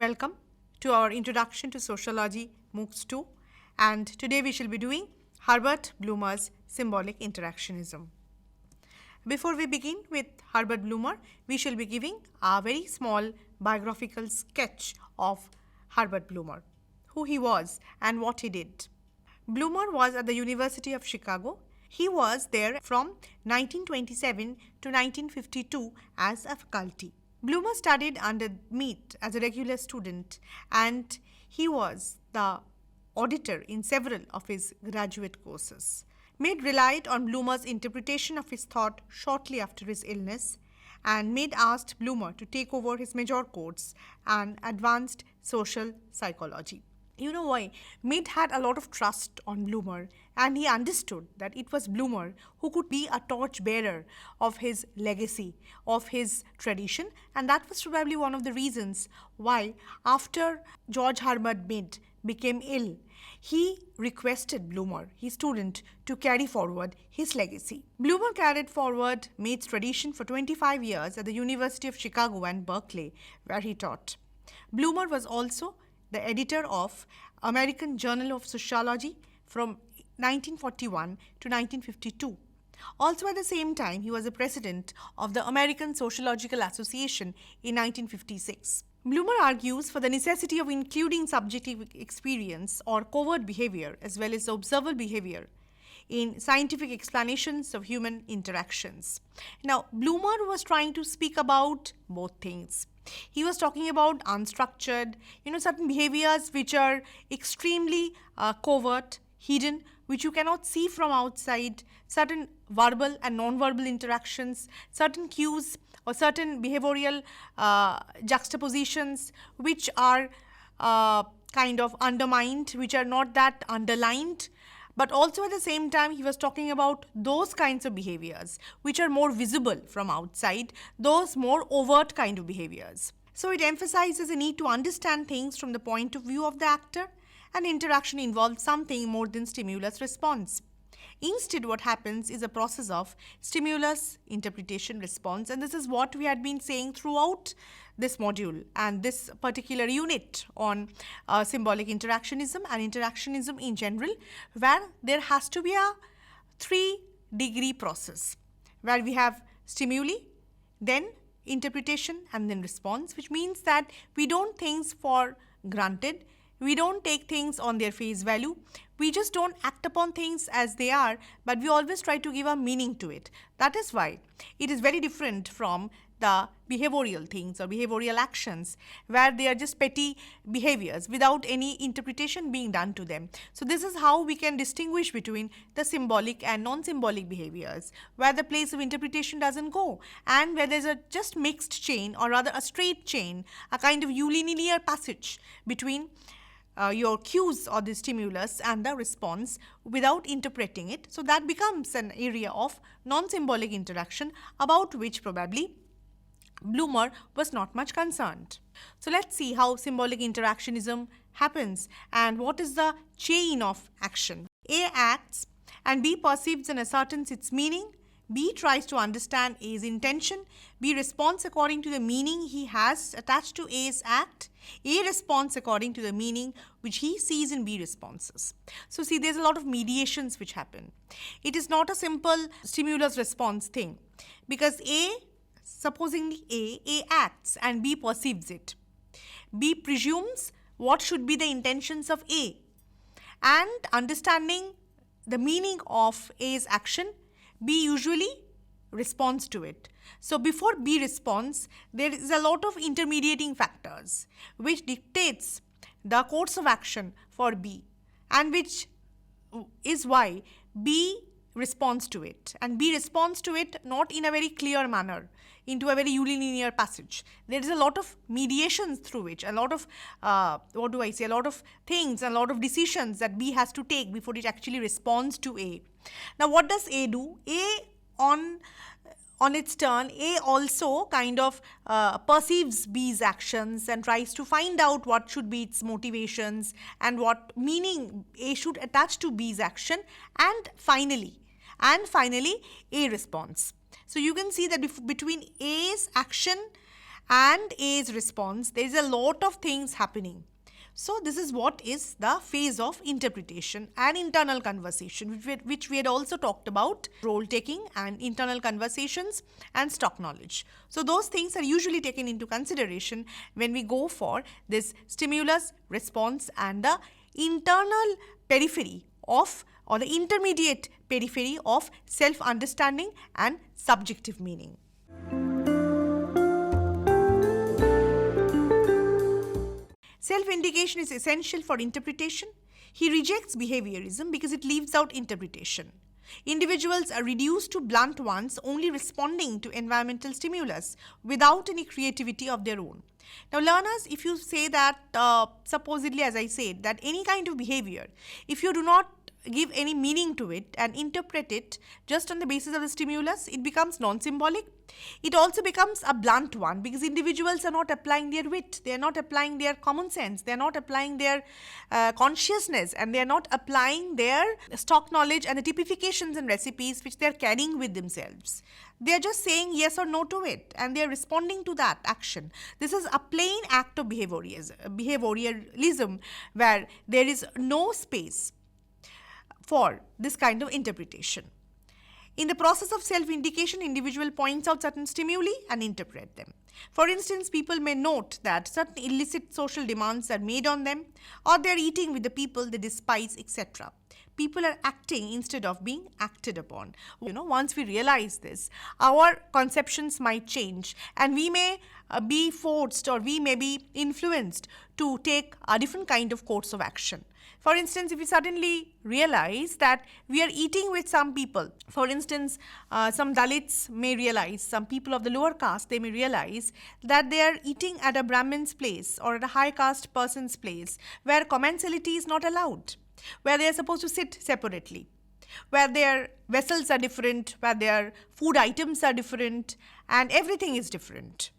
Welcome to our Introduction to Sociology MOOCs 2, and today we shall be doing Herbert Blumer's Symbolic Interactionism. Before we begin with Herbert Blumer, we shall be giving a very small biographical sketch of Herbert Blumer, who he was and what he did. Blumer was at the University of Chicago. He was there from 1927 to 1952 as a faculty. Blumer studied under Mead as a regular student, and he was the auditor in several of his graduate courses. Mead relied on Blumer's interpretation of his thought shortly after his illness, and Mead asked Blumer to take over his major course and advanced social psychology. You know why? Mead had a lot of trust on Blumer, and he understood that it was Blumer who could be a torchbearer of his legacy, of his tradition, and that was probably one of the reasons why, after George Herbert Mead became ill, he requested Blumer, his student, to carry forward his legacy. Blumer carried forward Mead's tradition for 25 years at the University of Chicago and Berkeley, where he taught. Blumer was also the editor of American Journal of Sociology from 1941 to 1952. Also at the same time, he was the president of the American Sociological Association in 1956. Blumer argues for the necessity of including subjective experience or covert behavior as well as observable behavior in scientific explanations of human interactions. Now, Blumer was trying to speak about both things. He was talking about unstructured, certain behaviors which are extremely covert, hidden, which you cannot see from outside, certain verbal and non-verbal interactions, certain cues or certain behavioral juxtapositions which are kind of undermined, which are not that underlined. But also at the same time, he was talking about those kinds of behaviors which are more visible from outside, those more overt kind of behaviors. So it emphasizes a need to understand things from the point of view of the actor, and interaction involves something more than stimulus response. Instead, what happens is a process of stimulus, interpretation, response, and this is what we had been saying throughout this module and this particular unit on symbolic interactionism and interactionism in general, where there has to be a 3-degree process where we have stimuli, then interpretation, and then response, which means that we don't things for granted. We don't take things on their face value. We just don't act upon things as they are, but we always try to give a meaning to it. That is why it is very different from the behavioral things or behavioral actions where they are just petty behaviors without any interpretation being done to them. So this is how we can distinguish between the symbolic and non-symbolic behaviors, where the place of interpretation doesn't go and where there's a just mixed chain, or rather a straight chain, a kind of unilinear passage between your cues or the stimulus and the response without interpreting it. So that becomes an area of non-symbolic interaction about which probably Blumer was not much concerned. So let's see how symbolic interactionism happens and what is the chain of action. A acts and B perceives and ascertains its meaning. B tries to understand A's intention. B responds according to the meaning he has attached to A's act. A responds according to the meaning which he sees in B responses. So see, there's a lot of mediations which happen. It is not a simple stimulus response thing, because supposingly A acts and B perceives it. B presumes what should be the intentions of A, and understanding the meaning of A's action, B usually responds to it. So before B responds, there is a lot of intermediating factors which dictates the course of action for B, and which is why B responds to it, and B responds to it not in a very clear manner, into a very unilinear passage. There is a lot of mediations through which, a lot of, a lot of things, a lot of decisions that B has to take before it actually responds to A. Now what does A do? A on its turn, A also kind of perceives B's actions and tries to find out what should be its motivations and what meaning A should attach to B's action, and finally A responds. So you can see that between A's action and A's response, there is a lot of things happening. So this is what is the phase of interpretation and internal conversation, which we had also talked about, role taking and internal conversations and stock knowledge. So those things are usually taken into consideration when we go for this stimulus, response and the internal periphery of, or the intermediate periphery of self-understanding and subjective meaning. Self-indication is essential for interpretation. He rejects behaviorism because it leaves out interpretation. Individuals are reduced to blunt ones, only responding to environmental stimulus without any creativity of their own. Now learners, if you say that, supposedly as I said, that any kind of behavior, if you do not give any meaning to it and interpret it just on the basis of the stimulus, it becomes non-symbolic. It also becomes a blunt one because individuals are not applying their wit, they are not applying their common sense, they are not applying their consciousness, and they are not applying their stock knowledge and the typifications and recipes which they are carrying with themselves. They are just saying yes or no to it and they are responding to that action. This is a plain act of behavioralism where there is no space for this kind of interpretation. In the process of self-indication, individual points out certain stimuli and interpret them. For instance, people may note that certain illicit social demands are made on them, or they are eating with the people they despise, etc. People are acting instead of being acted upon. Once we realize this, our conceptions might change and we may be forced or we may be influenced to take a different kind of course of action. For instance, if we suddenly realize that we are eating with some people, for instance, some Dalits may realize, some people of the lower caste, they may realize that they are eating at a Brahmin's place or at a high caste person's place where commensality is not allowed, where they are supposed to sit separately, where their vessels are different, where their food items are different, and everything is different.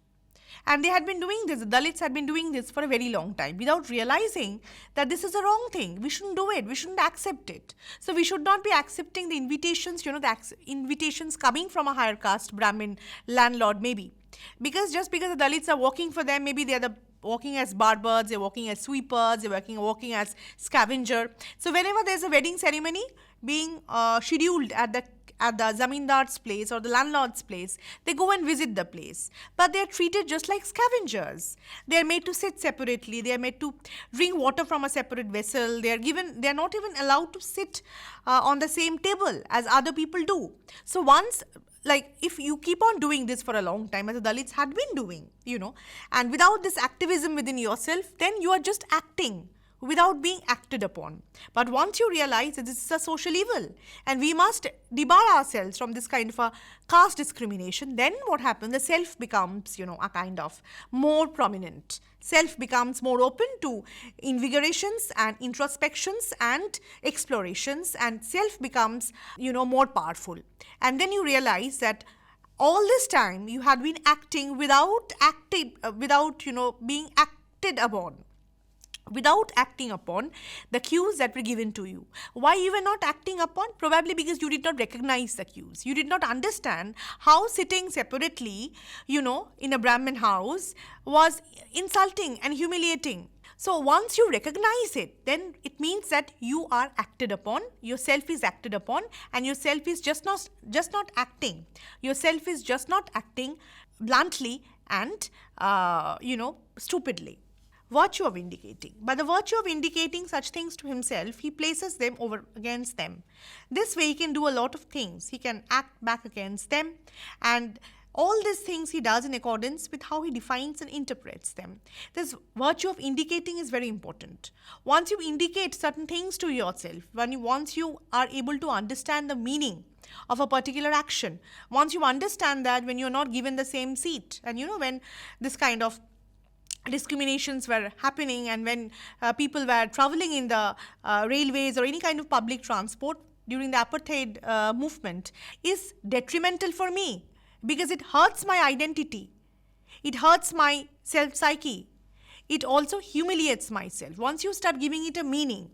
And they had been doing this, the Dalits had been doing this for a very long time without realizing that this is a wrong thing. We shouldn't do it. We shouldn't accept it. So we should not be accepting the invitations, the invitations coming from a higher caste Brahmin landlord maybe. Because just because the Dalits are working for them, maybe they are working as barbers, they're working as sweepers, they're working as scavenger. So whenever there's a wedding ceremony being scheduled at the zamindar's place or the landlord's place, they go and visit the place. But they are treated just like scavengers. They are made to sit separately. They are made to drink water from a separate vessel. They are not even allowed to sit on the same table as other people do. So once, if you keep on doing this for a long time, as the Dalits had been doing, and without this activism within yourself, then you are just acting without being acted upon. But once you realize that this is a social evil and we must debar ourselves from this kind of a caste discrimination, then what happens? The self becomes, a kind of more prominent. Self becomes more open to invigorations and introspections and explorations, and self becomes, more powerful. And then you realize that all this time you had been acting without being acted upon, without acting upon the cues that were given to you. Why you were not acting upon? Probably because you did not recognize the cues. You did not understand how sitting separately, in a Brahmin house was insulting and humiliating. So once you recognize it, then it means that you are acted upon, yourself is acted upon, and yourself is just not acting. Yourself is just not acting bluntly and, stupidly. Virtue of indicating. By the virtue of indicating such things to himself, he places them over against them. This way he can do a lot of things. He can act back against them, and all these things he does in accordance with how he defines and interprets them. This virtue of indicating is very important. Once you indicate certain things to yourself, once you are able to understand the meaning of a particular action, once you understand that when you're not given the same seat, and when this kind of discriminations were happening and when people were traveling in the railways or any kind of public transport during the apartheid movement is detrimental for me because it hurts my identity. It hurts my self-psyche. It also humiliates myself. Once you start giving it a meaning,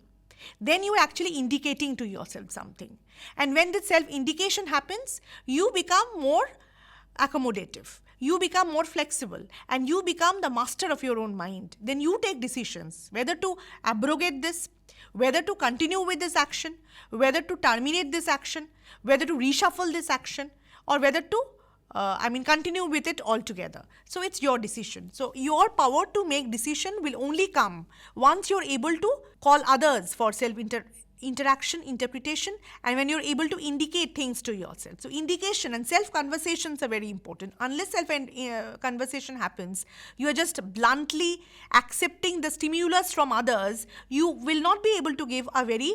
then you are actually indicating to yourself something. And when the self-indication happens, you become more accommodative. you become more flexible and you become the master of your own mind. Then you take decisions whether to abrogate this, whether to continue with this action, whether to terminate this action, whether to reshuffle this action, or whether to continue with it altogether. So it's your decision. So your power to make decision will only come once you're able to call others for interaction, interpretation, and when you're able to indicate things to yourself. So indication and self-conversations are very important. Unless self-conversation happens, you are just bluntly accepting the stimulus from others, you will not be able to give a very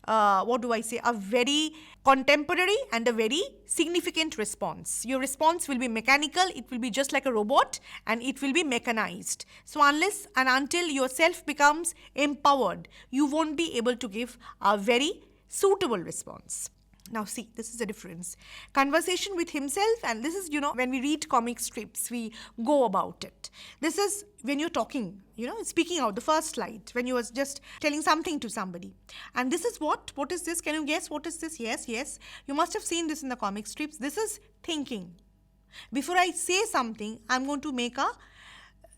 a very contemporary and a very significant response. Your response will be mechanical, it will be just like a robot, and it will be mechanized. So unless and until yourself becomes empowered, you won't be able to give a very suitable response. Now see, this is the difference. Conversation with himself, and this is, when we read comic strips, we go about it. This is when you're talking, speaking out, the first slide, when you was just telling something to somebody. And this is what is this? Can you guess what is this? Yes. You must have seen this in the comic strips. This is thinking. Before I say something, I'm going to make a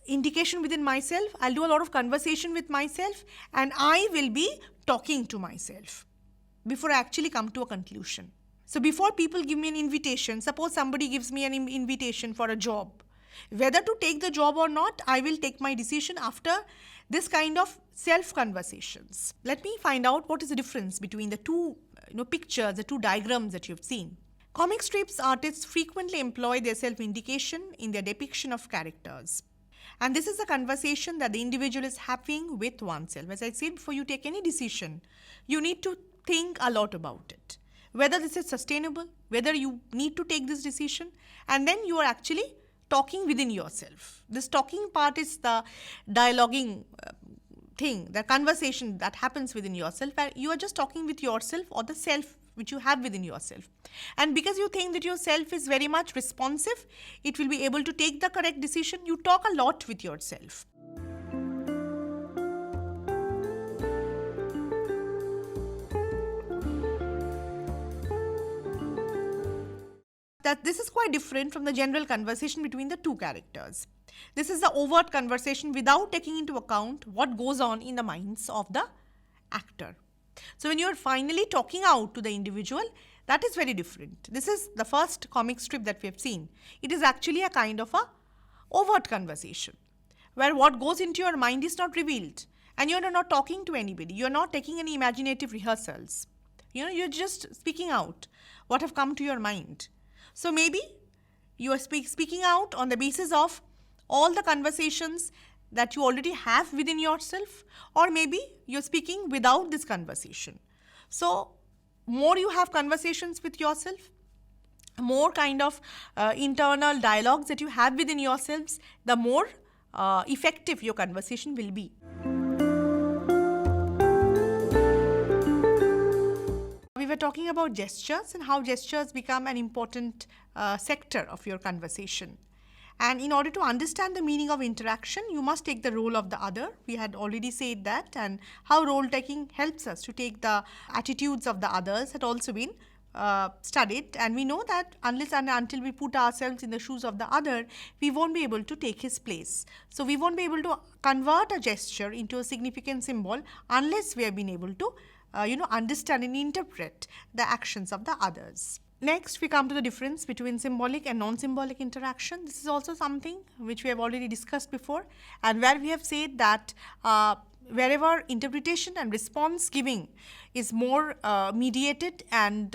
indication within myself. I'll do a lot of conversation with myself, and I will be talking to myself before I actually come to a conclusion. So before people give me an invitation, suppose somebody gives me an invitation for a job, whether to take the job or not, I will take my decision after this kind of self-conversations. Let me find out what is the difference between the two pictures, the two diagrams that you've seen. Comic strips artists frequently employ their self-indication in their depiction of characters. And this is a conversation that the individual is having with oneself. As I said, before you take any decision, you need to think a lot about it, whether this is sustainable, whether you need to take this decision, and then you are actually talking within yourself. This talking part is the dialoguing thing, the conversation that happens within yourself, and you are just talking with yourself or the self which you have within yourself. And because you think that your self is very much responsive, it will be able to take the correct decision. You talk a lot with yourself. That this is quite different from the general conversation between the two characters. This is the overt conversation without taking into account what goes on in the minds of the actor. So when you are finally talking out to the individual, that is very different. This is the first comic strip that we have seen. It is actually a kind of a overt conversation where what goes into your mind is not revealed, and you are not talking to anybody. You are not taking any imaginative rehearsals. You're just speaking out what have come to your mind. So maybe you are speaking out on the basis of all the conversations that you already have within yourself, or maybe you're speaking without this conversation. So more you have conversations with yourself, more kind of internal dialogues that you have within yourselves, the more effective your conversation will be. We were talking about gestures and how gestures become an important sector of your conversation. And in order to understand the meaning of interaction, you must take the role of the other. We had already said that, and how role taking helps us to take the attitudes of the others had also been studied. And we know that unless and until we put ourselves in the shoes of the other, we won't be able to take his place. So we won't be able to convert a gesture into a significant symbol unless we have been able to understand and interpret the actions of the others. Next, we come to the difference between symbolic and non-symbolic interaction. This is also something which we have already discussed before, and where we have said that wherever interpretation and response giving is more mediated and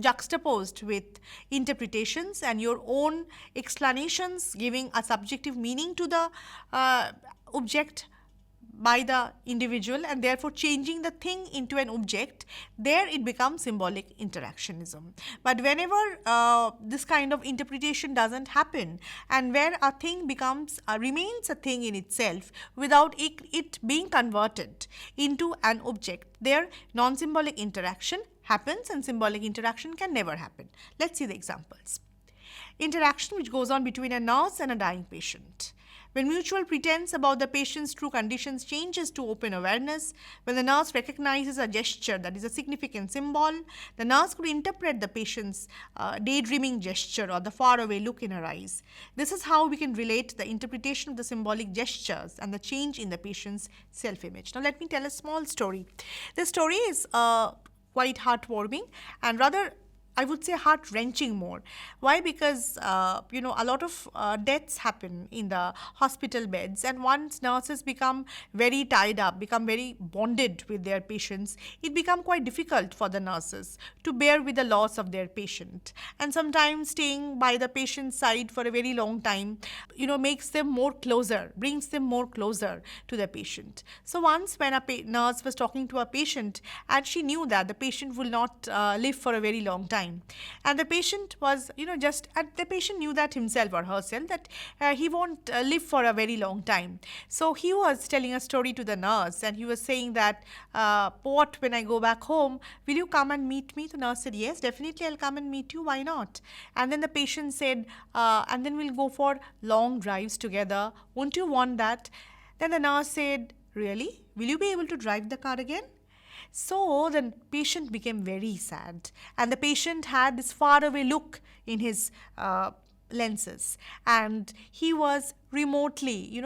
juxtaposed with interpretations and your own explanations giving a subjective meaning to the object by the individual, and therefore changing the thing into an object, there it becomes symbolic interactionism. But whenever this kind of interpretation doesn't happen, and where a thing remains a thing in itself without it being converted into an object, there non-symbolic interaction happens and symbolic interaction can never happen. Let's see the examples. Interaction which goes on between a nurse and a dying patient. When mutual pretense about the patient's true conditions changes to open awareness, when the nurse recognizes a gesture that is a significant symbol, the nurse could interpret the patient's daydreaming gesture or the faraway look in her eyes. This is how we can relate the interpretation of the symbolic gestures and the change in the patient's self-image. Now, let me tell a small story. This story is quite heartwarming and rather, I would say, heart-wrenching more. Why? Because, a lot of deaths happen in the hospital beds, and once nurses become very tied up, become very bonded with their patients, it becomes quite difficult for the nurses to bear with the loss of their patient. And sometimes staying by the patient's side for a very long time, makes them more closer, brings them more closer to the patient. So once when a nurse was talking to a patient, and she knew that the patient will not live for a very long time, and the patient was, the patient knew that himself or herself that he won't live for a very long time. So he was telling a story to the nurse, and he was saying that, what, when I go back home, will you come and meet me? The nurse said, yes, definitely I'll come and meet you. Why not? And then the patient said, and then we'll go for long drives together. Won't you want that? Then the nurse said, really? Will you be able to drive the car again? So the patient became very sad, and the patient had this faraway look in his lenses, and he was remotely,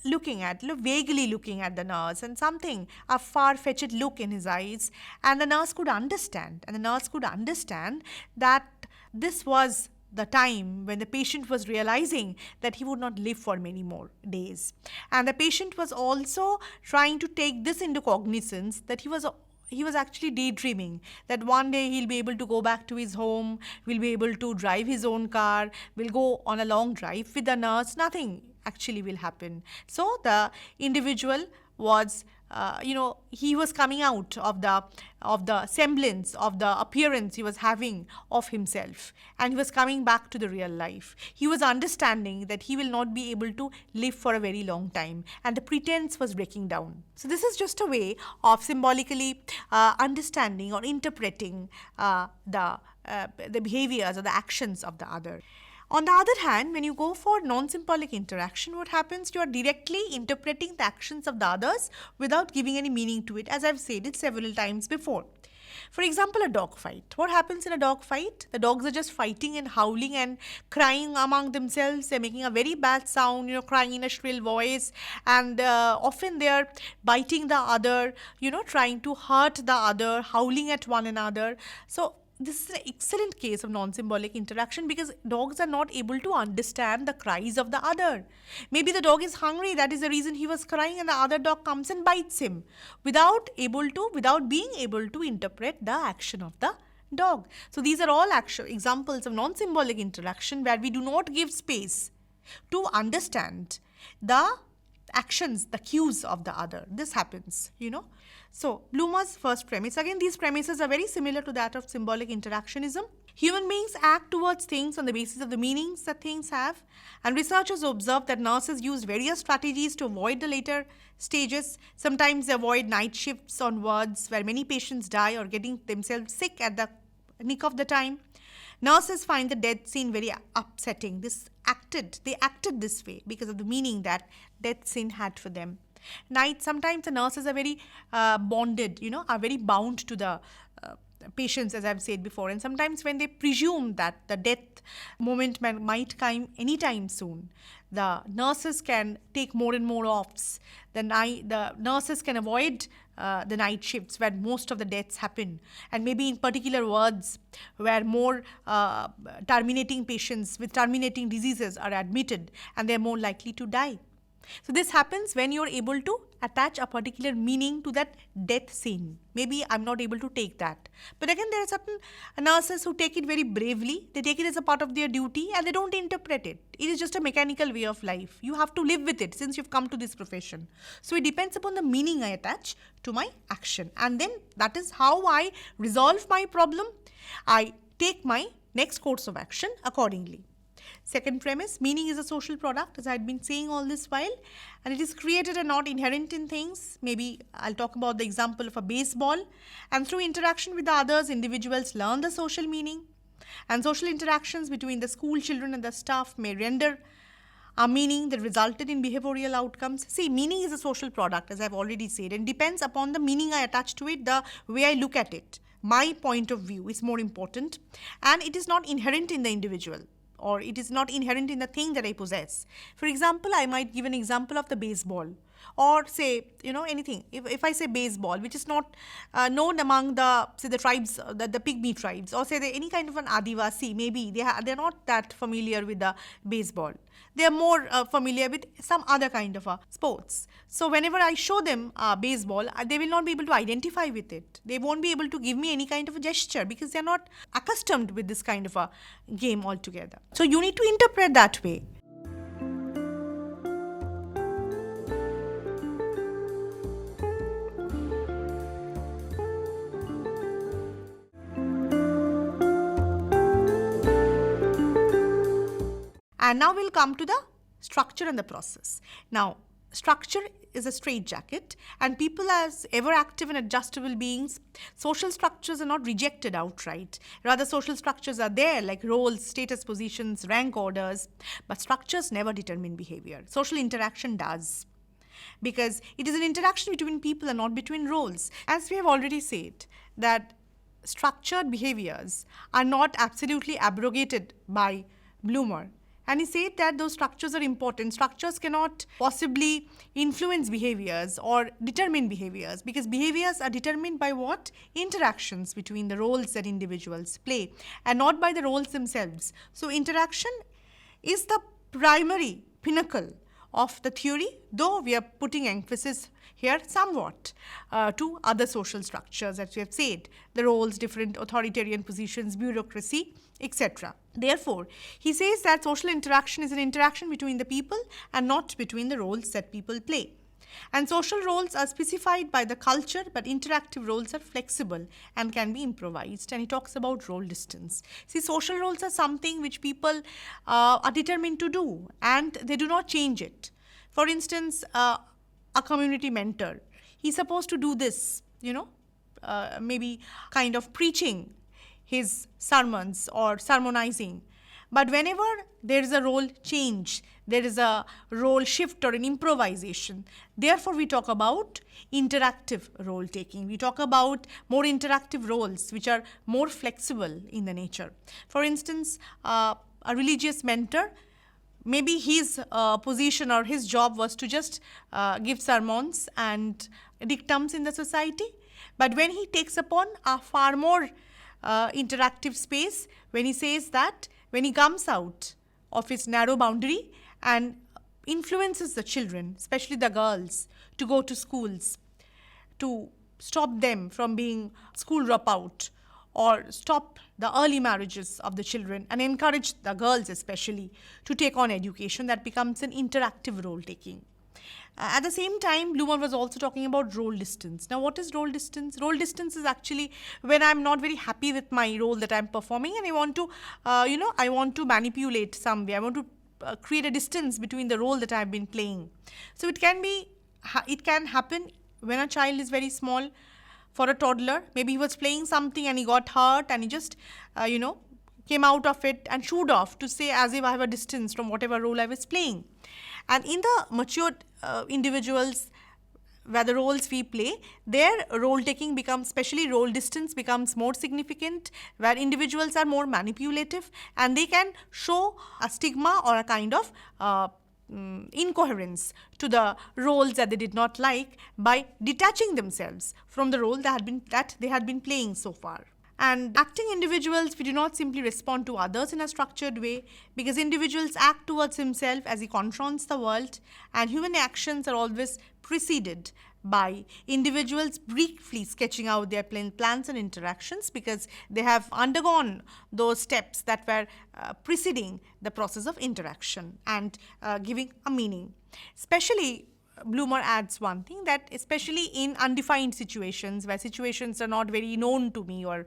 vaguely looking at the nurse, and a far-fetched look in his eyes, and the nurse could understand, that this was the time when the patient was realizing that he would not live for many more days. And the patient was also trying to take this into cognizance that he was actually daydreaming that one day he'll be able to go back to his home, will be able to drive his own car, will go on a long drive with the nurse. Nothing actually will happen. So the individual was he was coming out of the semblance, of the appearance he was having of himself, and he was coming back to the real life. He was understanding that he will not be able to live for a very long time, and the pretense was breaking down. So this is just a way of symbolically understanding or interpreting the behaviors or the actions of the other. On the other hand, when you go for non-symbolic interaction, what happens? You are directly interpreting the actions of the others without giving any meaning to it, as I've said it several times before. For example, a dog fight. What happens in a dog fight? The dogs are just fighting and howling and crying among themselves. They're making a very bad sound, crying in a shrill voice, and often they're biting the other, trying to hurt the other, howling at one another. So this is an excellent case of non-symbolic interaction because dogs are not able to understand the cries of the other. Maybe the dog is hungry, that is the reason he was crying, and the other dog comes and bites him without being able to interpret the action of the dog. So these are all examples of non-symbolic interaction where we do not give space to understand the actions, the cues of the other. This happens, So, Bloom's first premise. Again, these premises are very similar to that of symbolic interactionism. Human beings act towards things on the basis of the meanings that things have, and researchers observe that nurses use various strategies to avoid the later stages. Sometimes they avoid night shifts on wards where many patients die or getting themselves sick at the nick of the time. Nurses find the death scene very upsetting. They acted this way because of the meaning that death scene had for them. Sometimes the nurses are very bonded, are very bound to the patients, as I've said before. And sometimes when they presume that the death moment might come anytime soon, the nurses can take more and more offs. The nurses can avoid the night shifts where most of the deaths happen, and maybe in particular wards where more terminating patients with terminating diseases are admitted and they're more likely to die. So this happens when you're able to attach a particular meaning to that death scene. Maybe I'm not able to take that. But again, there are certain nurses who take it very bravely. They take it as a part of their duty and they don't interpret it. It is just a mechanical way of life. You have to live with it since you've come to this profession. So it depends upon the meaning I attach to my action. And then that is how I resolve my problem. I take my next course of action accordingly. Second premise, meaning is a social product, as I had been saying all this while, and it is created and not inherent in things. Maybe I'll talk about the example of a baseball, and through interaction with the others, individuals learn the social meaning, and social interactions between the school children and the staff may render a meaning that resulted in behavioral outcomes. See, meaning is a social product, as I've already said, and depends upon the meaning I attach to it, the way I look at it. My point of view is more important, and it is not inherent in the individual, or it is not inherent in the thing that I possess. For example, I might give an example of the baseball, or say, anything. If I say baseball, which is not known among the, say, the tribes, the pygmy tribes, or say any kind of an Adivasi, maybe they're not that familiar with the baseball. They are more familiar with some other kind of sports. So whenever I show them baseball, they will not be able to identify with it. They won't be able to give me any kind of a gesture because they're not accustomed with this kind of a game altogether. So you need to interpret that way. And now we'll come to the structure and the process. Now, structure is a straitjacket, and people as ever active and adjustable beings, social structures are not rejected outright. Rather, social structures are there, like roles, status positions, rank orders, but structures never determine behavior. Social interaction does, because it is an interaction between people and not between roles. As we have already said, that structured behaviors are not absolutely abrogated by Bloomer. And he said that those structures are important. Structures cannot possibly influence behaviors or determine behaviors, because behaviors are determined by what? Interactions between the roles that individuals play, and not by the roles themselves. So interaction is the primary pinnacle of the theory, though we are putting emphasis here somewhat to other social structures, as we have said, the roles, different authoritarian positions, bureaucracy, etc. Therefore, he says that social interaction is an interaction between the people and not between the roles that people play. And social roles are specified by the culture, but interactive roles are flexible and can be improvised. And he talks about role distance. See, social roles are something which people are determined to do, and they do not change it. For instance, a community mentor, he's supposed to do this, maybe kind of preaching his sermons or sermonizing. But whenever there is a role change, there is a role shift or an improvisation, therefore we talk about interactive role taking. We talk about more interactive roles which are more flexible in the nature. For instance, a religious mentor, maybe his position or his job was to just give sermons and dictums in the society. But when he takes upon a far more interactive space, when he says that, when he comes out of his narrow boundary and influences the children, especially the girls, to go to schools, to stop them from being school dropout, or stop the early marriages of the children and encourage the girls especially to take on education, that becomes an interactive role taking. At the same time, Bloomer was also talking about role distance. Now, what is role distance? Role distance is actually when I'm not very happy with my role that I'm performing, and I want to, I want to manipulate some way. I want to create a distance between the role that I've been playing. So it can happen when a child is very small. For a toddler, maybe he was playing something and he got hurt, and he just, came out of it and shooed off to say as if I have a distance from whatever role I was playing. And in the matured individuals, where the roles we play, their role taking becomes, especially role distance becomes more significant, where individuals are more manipulative and they can show a stigma or a kind of incoherence to the roles that they did not like by detaching themselves from the role that they had been playing so far. And acting individuals, we do not simply respond to others in a structured way, because individuals act towards himself as he confronts the world, and human actions are always preceded by individuals briefly sketching out their plans and interactions, because they have undergone those steps that were preceding the process of interaction and giving a meaning. Especially, Bloomer adds one thing, that especially in undefined situations, where situations are not very known to me or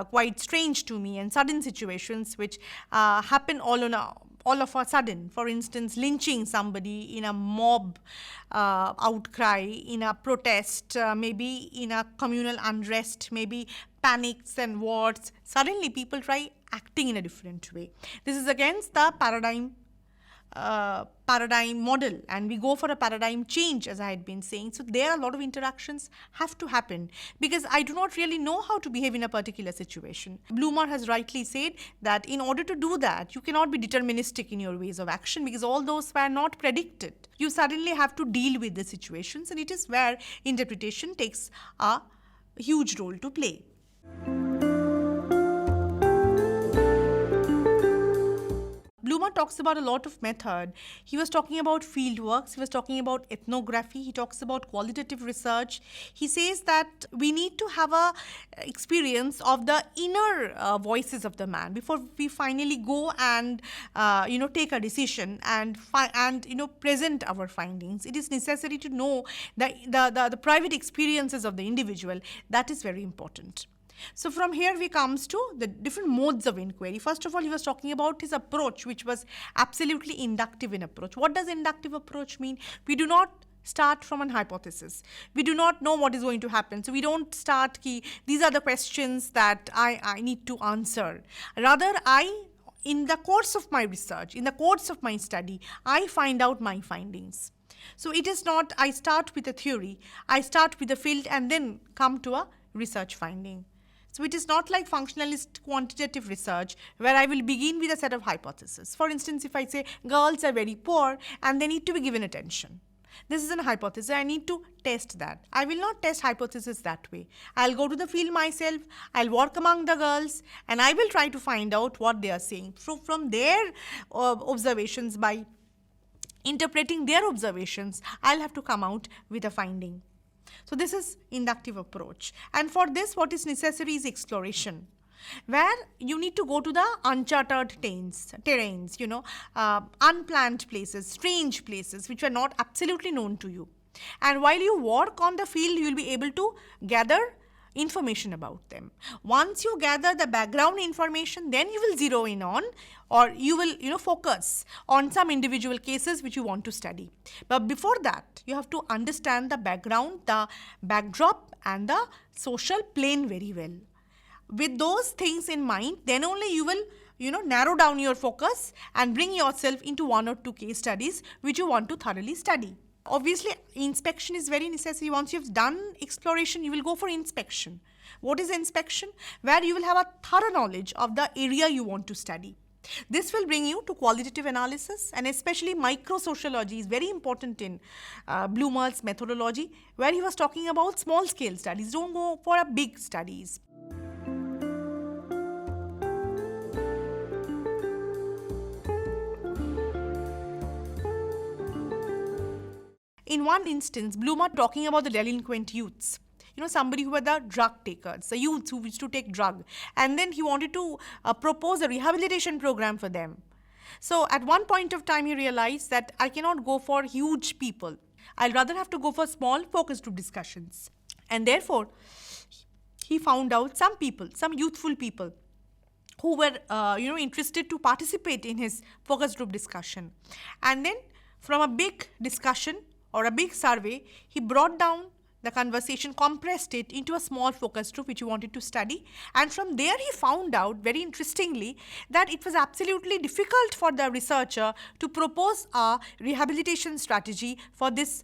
quite strange to me, and sudden situations which happen all of a sudden, for instance, lynching somebody in a mob outcry, in a protest, maybe in a communal unrest, maybe panics and wars, suddenly people try acting in a different way. This is against the paradigm paradigm model and we go for a paradigm change, as I had been saying. So there are a lot of interactions have to happen because I do not really know how to behave in a particular situation. Bloomer has rightly said that in order to do that, you cannot be deterministic in your ways of action because all those were not predicted. You suddenly have to deal with the situations, and it is where interpretation takes a huge role to play. Bloomer talks about a lot of method. He was talking about field works, he was talking about ethnography, he talks about qualitative research. He says that we need to have a experience of the inner voices of the man before we finally go and take a decision and present our findings. It is necessary to know the private experiences of the individual. That is very important. So from here we comes to the different modes of inquiry. First of all, he was talking about his approach, which was absolutely inductive in approach. What does inductive approach mean? We do not start from an hypothesis. We do not know what is going to happen. So we don't start these are the questions that I need to answer. Rather, in the course of my research, in the course of my study, I find out my findings. So it is not I start with a theory, I start with a field and then come to a research finding. So it is not like functionalist quantitative research where I will begin with a set of hypotheses. For instance, if I say girls are very poor and they need to be given attention. This is a hypothesis. I need to test that. I will not test hypothesis that way. I'll go to the field myself, I'll work among the girls, and I will try to find out what they are saying. From their observations, by interpreting their observations, I'll have to come out with a finding. So this is inductive approach. And for this, what is necessary is exploration, where you need to go to the uncharted terrains, unplanned places, strange places, which are not absolutely known to you. And while you work on the field, you will be able to gather information about them. Once you gather the background information, then you will zero in on, or you will focus on some individual cases which you want to study. But before that, you have to understand the background, the backdrop and the social plane very well. With those things in mind, then only you will narrow down your focus and bring yourself into one or two case studies which you want to thoroughly study. Obviously, inspection is very necessary. Once you've done exploration, you will go for inspection. What is inspection? Where you will have a thorough knowledge of the area you want to study. This will bring you to qualitative analysis, and especially microsociology is very important in Bloomer's methodology, where he was talking about small scale studies. Don't go for a big studies. In one instance, Bloomer talking about the delinquent youths. Somebody who were the drug takers, the youths who used to take drug. And then he wanted to propose a rehabilitation program for them. So at one point of time, he realized that I cannot go for huge people. I'll rather have to go for small focus group discussions. And therefore, he found out some youthful people who were, interested to participate in his focus group discussion. And then from a big discussion or a big survey, he brought down the conversation, compressed it into a small focus group which he wanted to study. And from there he found out, very interestingly, that it was absolutely difficult for the researcher to propose a rehabilitation strategy for this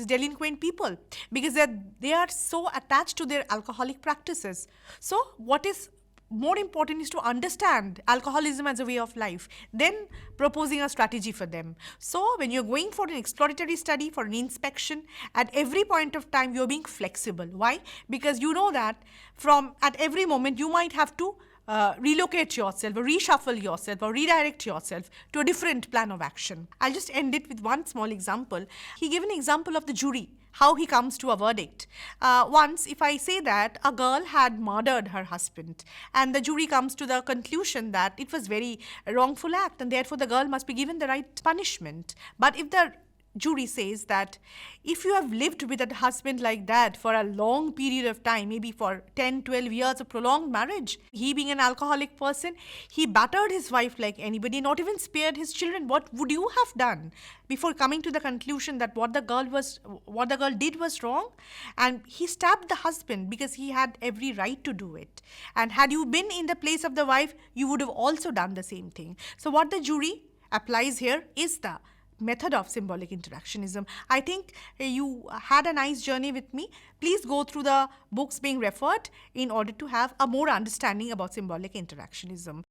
delinquent people, because they are so attached to their alcoholic practices. So what is more important is to understand alcoholism as a way of life, then proposing a strategy for them. So when you're going for an exploratory study, for an inspection, at every point of time you're being flexible. Why? Because you know that at every moment you might have to relocate yourself or reshuffle yourself or redirect yourself to a different plan of action. I'll just end it with one small example. He gave an example of the jury, how he comes to a verdict. Once, if I say that a girl had murdered her husband and the jury comes to the conclusion that it was very wrongful act and therefore the girl must be given the right punishment. But if the jury says that if you have lived with a husband like that for a long period of time, maybe for 10, 12 years of prolonged marriage, he being an alcoholic person, he battered his wife like anybody, not even spared his children, what would you have done before coming to the conclusion that what the girl did was wrong? And he stabbed the husband because he had every right to do it. And had you been in the place of the wife, you would have also done the same thing. So what the jury applies here is the method of symbolic interactionism. I think you had a nice journey with me. Please go through the books being referred in order to have a more understanding about symbolic interactionism.